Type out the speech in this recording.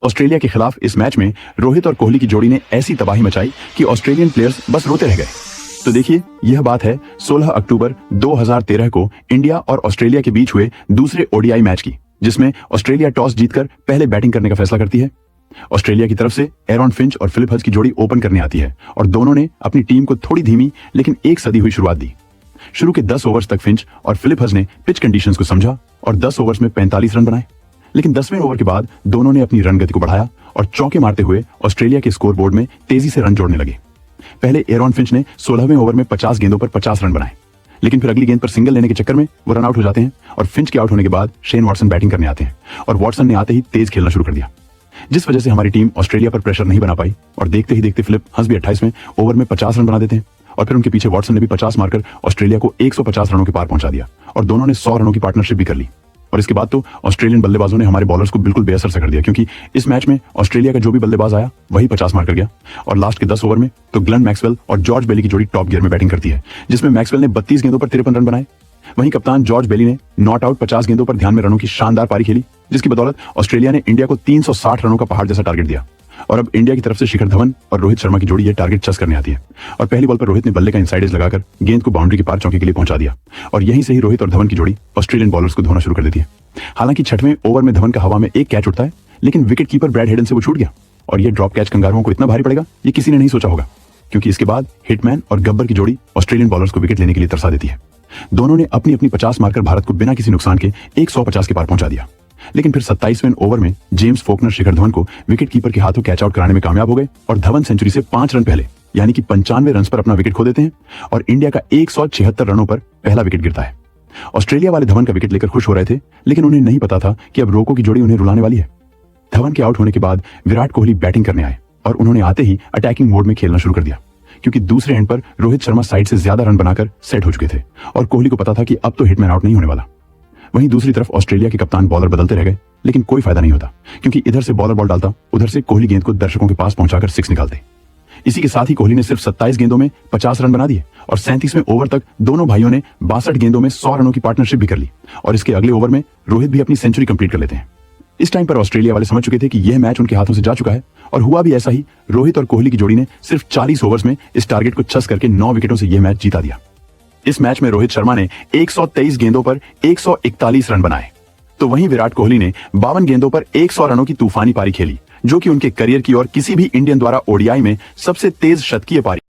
Australia के खिलाफ इस मैच में रोहित और कोहली की जोड़ी ने ऐसी तबाही मचाई कि ऑस्ट्रेलियन प्लेयर्स बस रोते रह गए। तो देखिए, यह बात है 16 अक्टूबर 2013 को इंडिया और ऑस्ट्रेलिया के बीच हुए दूसरे ओडीआई मैच की, जिसमें ऑस्ट्रेलिया टॉस जीतकर पहले बैटिंग करने का फैसला करती है। ऑस्ट्रेलिया की तरफ से एरॉन फिंच और फिलिप हज की जोड़ी ओपन करने आती है और दोनों ने अपनी टीम को थोड़ी धीमी लेकिन एक सदी हुई शुरुआत दी। शुरू के 10 ओवर्स तक फिंच और फिलिप हज ने पिच कंडीशंस को समझा और 10 ओवर्स में 45 रन बनाए। लेकिन 10वें ओवर के बाद दोनों ने अपनी रन गति को बढ़ाया और चौके मारते हुए ऑस्ट्रेलिया के स्कोर बोर्ड में तेजी से रन जोड़ने लगे। पहले एरॉन फिंच ने 16वें ओवर में 50 गेंदों पर 50 रन बनाए, लेकिन फिर अगली गेंद पर सिंगल लेने के चक्कर में वो रन आउट हो जाते हैं और फिंच के आउट होने के बाद शेन वॉटसन बैटिंग करने आते हैं और वॉटसन ने आते ही तेज खेलना शुरू कर दिया, जिस वजह से हमारी टीम ऑस्ट्रेलिया पर प्रेशर नहीं बना पाई और देखते ही देखते फिलिप हंस भी 28वें ओवर में 50 रन बना देते हैं और फिर उनके पीछे वॉटसन ने भी 50 मारकर ऑस्ट्रेलिया को 150 रनों के पार पहुंचा दिया और दोनों ने 100 रनों की पार्टनरशिप भी कर ली। और इसके बाद तो ऑस्ट्रेलियन बल्लेबाजों ने हमारे बॉलर्स को बिल्कुल बेअसर सा कर दिया, क्योंकि इस मैच में ऑस्ट्रेलिया का जो भी बल्लेबाज आया वही 50 मार कर गया और लास्ट के 10 ओवर में तो ग्लेन मैक्सवेल और जॉर्ज बेली की जोड़ी टॉप गियर में बैटिंग करती है, जिसमें मैक्सवेल ने 32 गेंदों पर 53 रन बनाए। वहीं कप्तान जॉर्ज बेली ने नॉट आउट 50 गेंदों पर ध्यान में रनों की शानदार पारी खेली, जिसकी बदौलत ऑस्ट्रेलिया ने इंडिया को 360 रनों का पहाड़ जैसा टारगेट दिया। और अब इंडिया की तरफ से शिखर धवन और रोहित शर्मा की जोड़ी ये टारगेट चस करने आती है और पहली बॉल पर रोहित ने बल्ले का इनसाइड एज लगाकर गेंद को बाउंड्री के पार चौके के लिए पहुंचा दिया और यहीं से ही रोहित और धवन की जोड़ी ऑस्ट्रेलियन बॉलर्स को धोना शुरू कर देती है। हालांकि 6वें ओवर में धवन का हवा में एक कैच उठता है, लेकिन विकेट कीपर ब्रैड हेडन से वो छूट गया और ये ड्रॉप कैच कंगारुओं को इतना भारी पड़ेगा ये किसी ने नहीं सोचा होगा, क्योंकि इसके बाद हिटमैन और गब्बर की जोड़ी ऑस्ट्रेलियन बॉलर्स को विकेट लेने के लिए तरसा देती है। दोनों ने अपनी अपनी 50 मारकर भारत को बिना किसी नुकसान के 150 के पार पहुंचा दिया, लेकिन फिर 27वें ओवर में जेम्स फोकनर शिखर धवन को विकेट कीपर के हाथों कैच आउट कराने में कामयाब हो गए और धवन सेंचुरी से 5 रन पहले यानी कि 95 रन पर अपना विकेट खो देते हैं और इंडिया का 176 रनों पर पहला विकेट गिरता है। ऑस्ट्रेलिया वाले धवन का विकेट लेकर खुश हो रहे थे, लेकिन उन्हें नहीं पता था कि अब रोको की जोड़ी उन्हें रुलाने वाली है। धवन के आउट होने के बाद विराट कोहली बैटिंग करने आए और उन्होंने आते ही अटैकिंग मोड में खेलना शुरू कर दिया, क्योंकि दूसरे एंड पर रोहित शर्मा साइड से ज्यादा रन बनाकर सेट हो चुके थे और कोहली को पता था कि अब तो हिटमैन आउट नहीं होने वाला। वहीं दूसरी तरफ ऑस्ट्रेलिया के कप्तान बॉलर बदलते रह गए, लेकिन कोई फायदा नहीं होता, क्योंकि इधर से बॉलर बॉल डालता, उधर से कोहली गेंद को दर्शकों के पास पहुंचाकर 6 निकालते। इसी के साथ ही कोहली ने सिर्फ 27 गेंदों में 50 रन बना दिए और 37वें ओवर तक दोनों भाइयों ने 62 गेंदों में 100 रनों की पार्टनरशिप भी कर ली और इसके अगले ओवर में रोहित भी अपनी सेंचुरी कंप्लीट कर लेते हैं। इस टाइम पर ऑस्ट्रेलिया वाले समझ चुके थे कि यह मैच उनके हाथों से जा चुका है और हुआ भी ऐसा ही। रोहित और कोहली की जोड़ी ने सिर्फ 40 ओवर्स में इस टारगेट को छस करके 9 विकेटों से यह मैच जीता दिया। इस मैच में रोहित शर्मा ने 123 गेंदों पर 141 रन बनाए, तो वहीं विराट कोहली ने 52 गेंदों पर 100 रनों की तूफानी पारी खेली, जो कि उनके करियर की और किसी भी इंडियन द्वारा ओडीआई में सबसे तेज शतकीय पारी